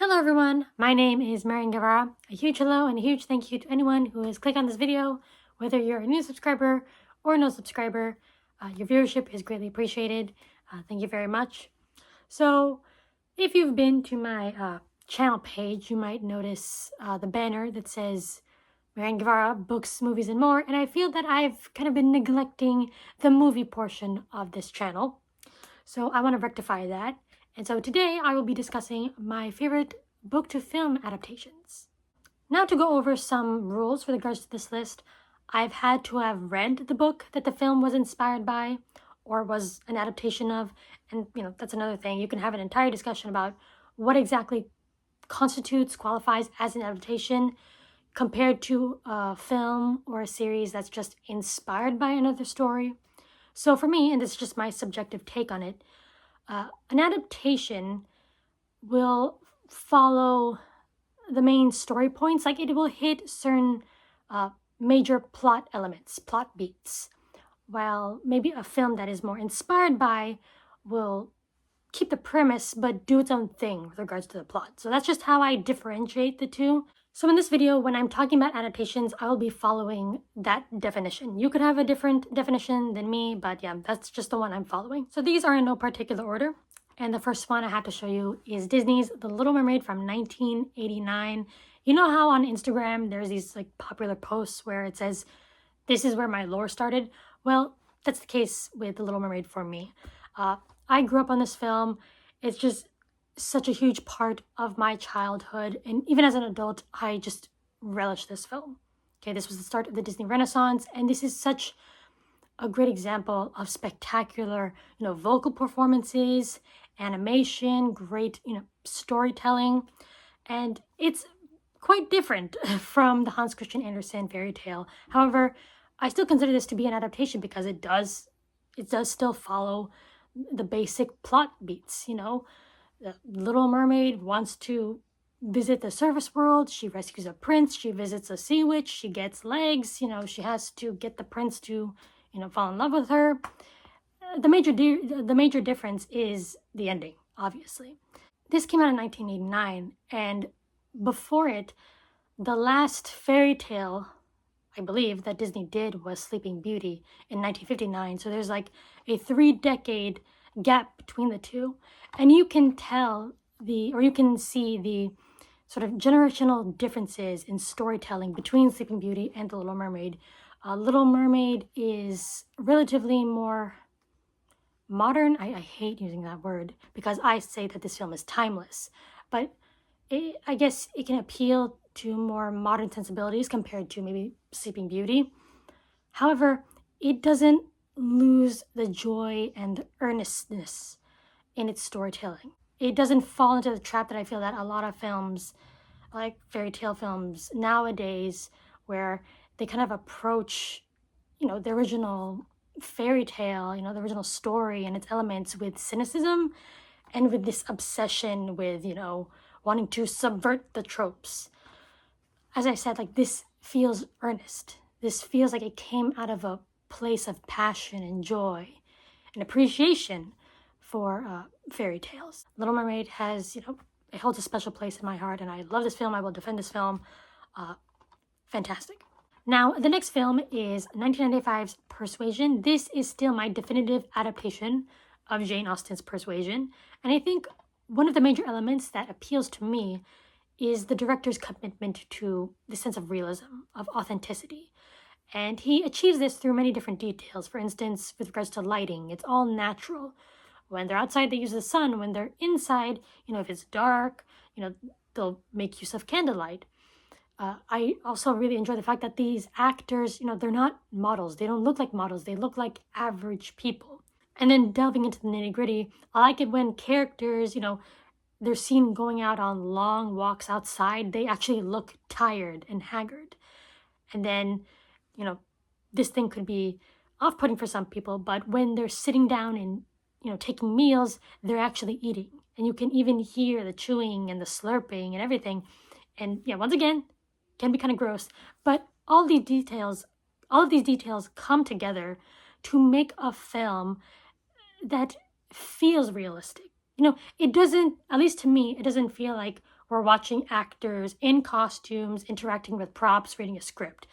Hello everyone, my name is Marian Guevara. A huge hello and a huge thank you to anyone who has clicked on this video, whether you're a new subscriber or no subscriber. Your viewership is greatly appreciated. Thank you very much. So if you've been to my channel page, you might notice the banner that says Marian Guevara, Books, Movies, and More, and I feel that I've kind of been neglecting the movie portion of this channel. So I want to rectify that. And so today I will be discussing my favorite book to film adaptations. Now to go over some rules with regards to this list, I've had to have read the book that the film was inspired by or was an adaptation of. And that's another thing. You can have an entire discussion about what exactly qualifies as an adaptation compared to a film or a series that's just inspired by another story. So for me, and this is just my subjective take on it, an adaptation will follow the main story points, like it will hit certain major plot elements, plot beats, while maybe a film that is more inspired by will keep the premise but do its own thing with regards to the plot. So that's just how I differentiate the two. So in this video, when I'm talking about adaptations, I will be following that definition. You could have a different definition than me, but yeah, that's just the one I'm following. So these are in no particular order. And the first one I have to show you is Disney's The Little Mermaid from 1989. You know how on Instagram there's these like popular posts where it says, "This is where my lore started"? Well, that's the case with The Little Mermaid for me. I grew up on this film. It's just such a huge part of my childhood, and even as an adult, I just relish this film. Okay, this was the start of the Disney Renaissance, and this is such a great example of spectacular, vocal performances, animation, great, storytelling, and it's quite different from the Hans Christian Andersen fairy tale. However, I still consider this to be an adaptation because it does still follow the basic plot beats. The Little Mermaid wants to visit the surface world. She rescues a prince. She visits a sea witch. She gets legs. She has to get the prince to, fall in love with her. The major difference is the ending, obviously. This came out in 1989, and before it, the last fairy tale, I believe, that Disney did was Sleeping Beauty in 1959. So there's like a 3-decade gap between the two, and you can you can see the sort of generational differences in storytelling between Sleeping Beauty and The Little Mermaid. Little Mermaid is relatively more modern. I hate using that word because I say that this film is timeless, but I guess it can appeal to more modern sensibilities compared to maybe Sleeping Beauty. However, it doesn't lose the joy and the earnestness in its storytelling. It doesn't fall into the trap that I feel that a lot of films, like fairy tale films nowadays, where they kind of approach, the original fairy tale, the original story and its elements with cynicism and with this obsession with, wanting to subvert the tropes. As I said, like, this feels earnest. This feels like it came out of a place of passion and joy and appreciation for fairy tales. Little Mermaid has, it holds a special place in my heart, and I love this film. I will defend this film. Fantastic. Now, the next film is 1995's Persuasion. This is still my definitive adaptation of Jane Austen's Persuasion, and I think one of the major elements that appeals to me is the director's commitment to the sense of realism, of authenticity. And he achieves this through many different details. For instance, with regards to lighting, it's all natural. When they're outside, they use the sun. When they're inside, if it's dark, they'll make use of candlelight. I also really enjoy the fact that these actors, they're not models. They don't look like models. They look like average people. And then delving into the nitty-gritty, I like it when characters, they're seen going out on long walks outside. They actually look tired and haggard. And then, this thing could be off-putting for some people, but when they're sitting down and, taking meals, they're actually eating. And you can even hear the chewing and the slurping and everything. And once again, can be kind of gross, but all of these details come together to make a film that feels realistic. it doesn't, at least to me, it doesn't feel like we're watching actors in costumes interacting with props, reading a script.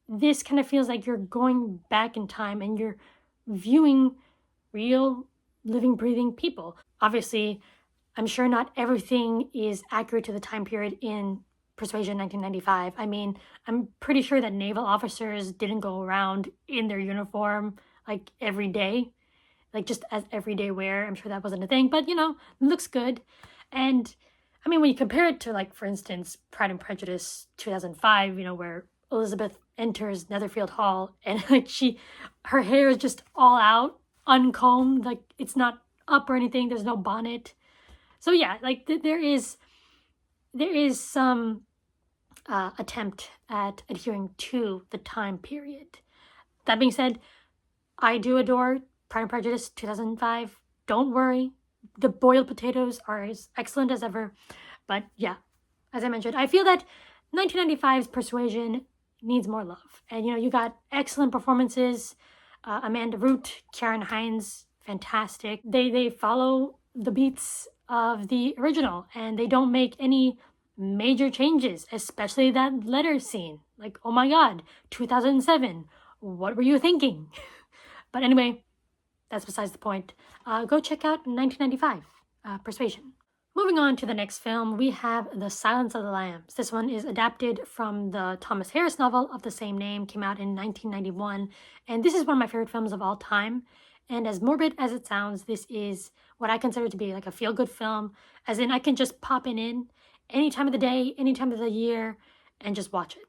This kind of feels like you're going back in time and you're viewing real, living, breathing people. Obviously, I'm sure not everything is accurate to the time period in Persuasion 1995. I mean, I'm pretty sure that naval officers didn't go around in their uniform like every day, like just as everyday wear. I'm sure that wasn't a thing, but it looks good. And I mean, when you compare it to, like, for instance, Pride and Prejudice 2005, where Elizabeth enters Netherfield Hall and like her hair is just all out, uncombed, like it's not up or anything. There's no bonnet. So yeah, like there is some attempt at adhering to the time period. That being said, I do adore Pride and Prejudice 2005. Don't worry, the boiled potatoes are as excellent as ever. But yeah, as I mentioned, I feel that 1995's Persuasion needs more love. And you got excellent performances. Amanda Root, Karen Hines, fantastic. They follow the beats of the original and they don't make any major changes, especially that letter scene. Like, oh my god, 2007, what were you thinking? But anyway, that's besides the point. Go check out 1995, Persuasion. Moving on to the next film, we have The Silence of the Lambs. This one is adapted from the Thomas Harris novel of the same name, came out in 1991, and this is one of my favorite films of all time. And as morbid as it sounds, this is what I consider to be like a feel-good film, as in I can just pop it in any time of the day, any time of the year, and just watch it.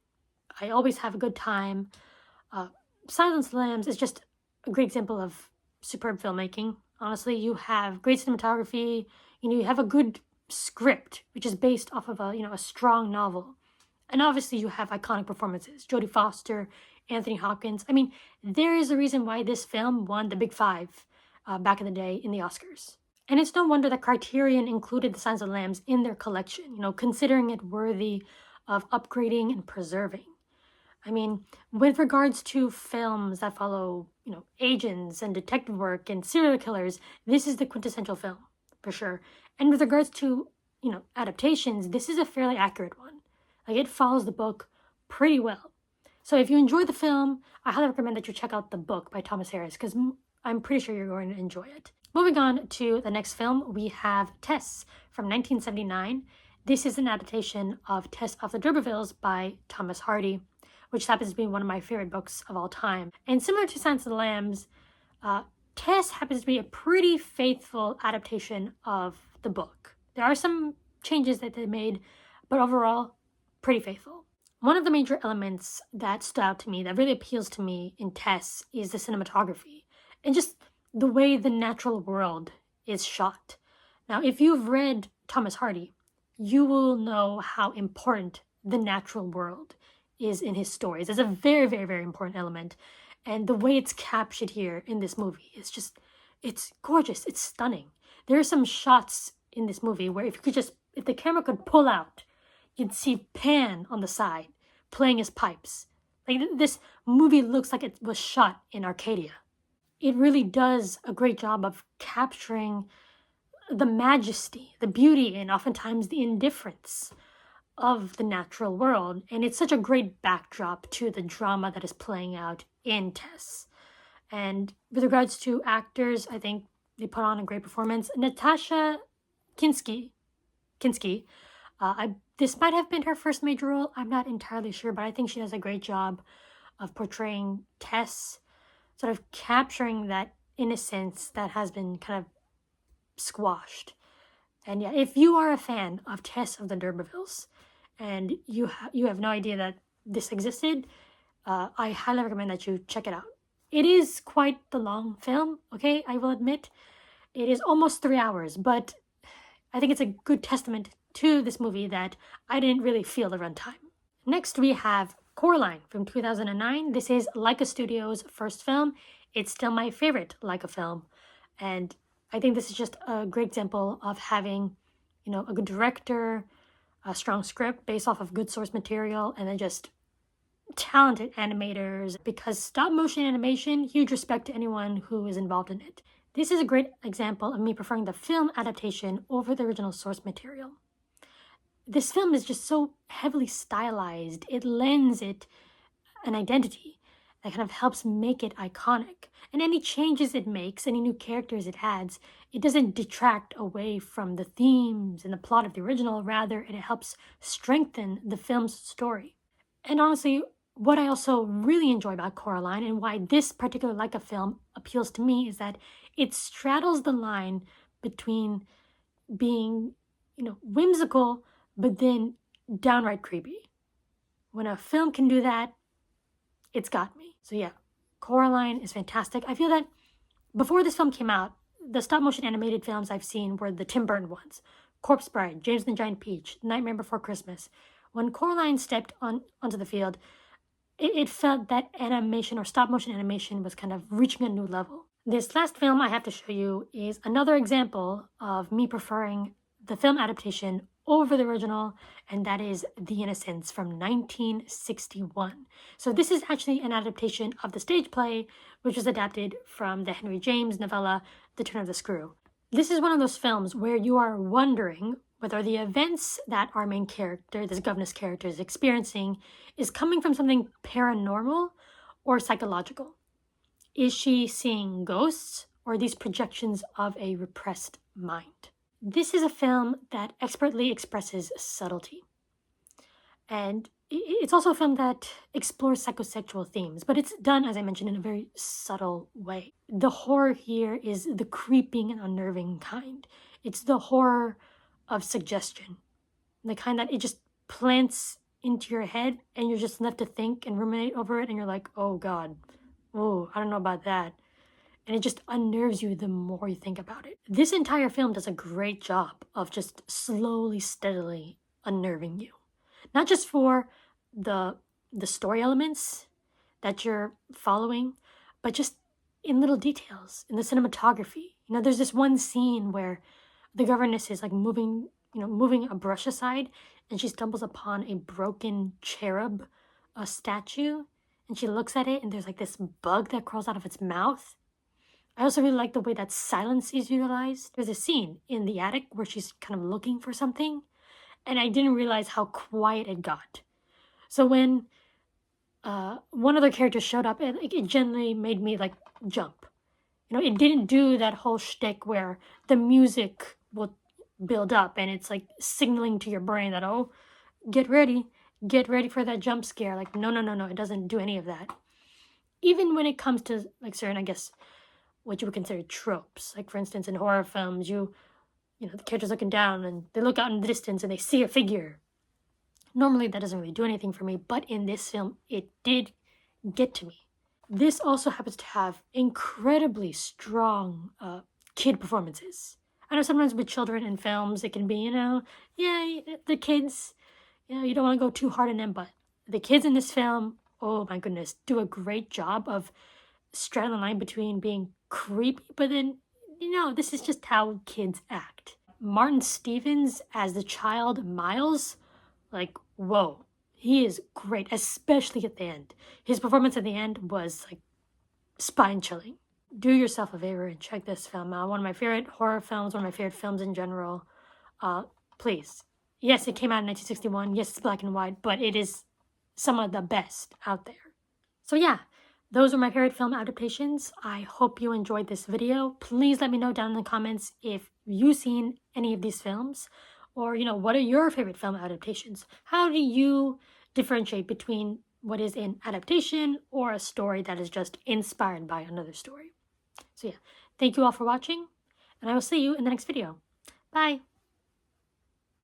I always have a good time. Silence of the Lambs is just a great example of superb filmmaking. Honestly, you have great cinematography, you have a good script, which is based off of a strong novel. And obviously you have iconic performances, Jodie Foster, Anthony Hopkins. I mean, there is a reason why this film won the Big Five back in the day in the Oscars. And it's no wonder that Criterion included The Silence of the Lambs in their collection, considering it worthy of upgrading and preserving. I mean, with regards to films that follow, agents and detective work and serial killers, this is the quintessential film, for sure. And with regards to, adaptations, this is a fairly accurate one. Like, it follows the book pretty well. So if you enjoy the film, I highly recommend that you check out the book by Thomas Harris, because I'm pretty sure you're going to enjoy it. Moving on to the next film, we have Tess from 1979. This is an adaptation of Tess of the D'Urbervilles by Thomas Hardy, which happens to be one of my favorite books of all time. And similar to Silence of the Lambs, Tess happens to be a pretty faithful adaptation of the book. There are some changes that they made, but overall, pretty faithful. One of the major elements that stood out to me, that really appeals to me in Tess, is the cinematography and just the way the natural world is shot. Now, if you've read Thomas Hardy, you will know how important the natural world is in his stories. It's a very, very, very important element. And the way it's captured here in this movie is just, it's gorgeous. It's stunning. There are some shots in this movie where if the camera could pull out, you'd see Pan on the side playing his pipes. Like, this movie looks like it was shot in Arcadia. It really does a great job of capturing the majesty, the beauty, and oftentimes the indifference of the natural world. And it's such a great backdrop to the drama that is playing out in Tess. And with regards to actors, I think they put on a great performance. Natasha Kinski, this might have been her first major role. I'm not entirely sure, but I think she does a great job of portraying Tess, sort of capturing that innocence that has been kind of squashed. And yeah, if you are a fan of Tess of the D'Urbervilles and you have no idea that this existed, I highly recommend that you check it out. It is quite the long film, okay? I will admit. It is almost 3 hours, but I think it's a good testament to this movie that I didn't really feel the runtime. Next, we have Coraline from 2009. This is Laika Studios' first film. It's still my favorite Laika film. And I think this is just a great example of having, a good director, a strong script based off of good source material, and then just talented animators. Because stop motion animation, huge respect to anyone who is involved in it. This is a great example of me preferring the film adaptation over the original source material. This film is just so heavily stylized. It lends it an identity that kind of helps make it iconic. And any changes it makes, any new characters it adds, it doesn't detract away from the themes and the plot of the original. Rather, it helps strengthen the film's story. And honestly, what I also really enjoy about Coraline and why this particular Leica film appeals to me is that it straddles the line between being, whimsical, but then downright creepy. When a film can do that, it's got me. So yeah, Coraline is fantastic. I feel that before this film came out, the stop-motion animated films I've seen were the Tim Burton ones. Corpse Bride, James and the Giant Peach, Nightmare Before Christmas. When Coraline stepped onto the field, it felt that animation or stop-motion animation was kind of reaching a new level. This last film I have to show you is another example of me preferring the film adaptation over the original, and that is The Innocents from 1961. So this is actually an adaptation of the stage play, which was adapted from the Henry James novella, The Turn of the Screw. This is one of those films where you are wondering whether the events that our main character, this governess character, is experiencing is coming from something paranormal or psychological. Is she seeing ghosts or these projections of a repressed mind? This is a film that expertly expresses subtlety. And it's also a film that explores psychosexual themes, but it's done, as I mentioned, in a very subtle way. The horror here is the creeping and unnerving kind. It's the horror of suggestion, the kind that it just plants into your head and you're just left to think and ruminate over it, and you're like, oh God, oh, I don't know about that. And it just unnerves you the more you think about it. This entire film does a great job of just slowly, steadily unnerving you. Not just for the story elements that you're following, but just in little details, in the cinematography. There's this one scene where the governess is like moving a brush aside, and she stumbles upon a broken cherub, a statue, and she looks at it, and there's like this bug that crawls out of its mouth. I also really like the way that silence is utilized. There's a scene in the attic where she's kind of looking for something, and I didn't realize how quiet it got. So when one other character showed up, it generally made me like jump. It didn't do that whole shtick where the music will build up and it's like signaling to your brain that, oh, get ready for that jump scare. Like, no, it doesn't do any of that. Even when it comes to like certain, I guess, what you would consider tropes. Like, for instance, in horror films, the character's looking down and they look out in the distance and they see a figure. Normally, that doesn't really do anything for me, but in this film, it did get to me. This also happens to have incredibly strong kid performances. I know sometimes with children in films, it can be, the kids, you don't want to go too hard on them, but the kids in this film, oh my goodness, do a great job of straddling the line between being creepy, but then, this is just how kids act. Martin Stevens as the child Miles, like, whoa, he is great, especially at the end. His performance at the end was like spine-chilling. Do yourself a favor and check this film out. One of my favorite horror films, one of my favorite films in general. Please. Yes, it came out in 1961. Yes, it's black and white, but it is some of the best out there. So yeah, those are my favorite film adaptations. I hope you enjoyed this video. Please let me know down in the comments if you've seen any of these films, or, what are your favorite film adaptations? How do you differentiate between what is an adaptation or a story that is just inspired by another story? So yeah, thank you all for watching, and I will see you in the next video. Bye!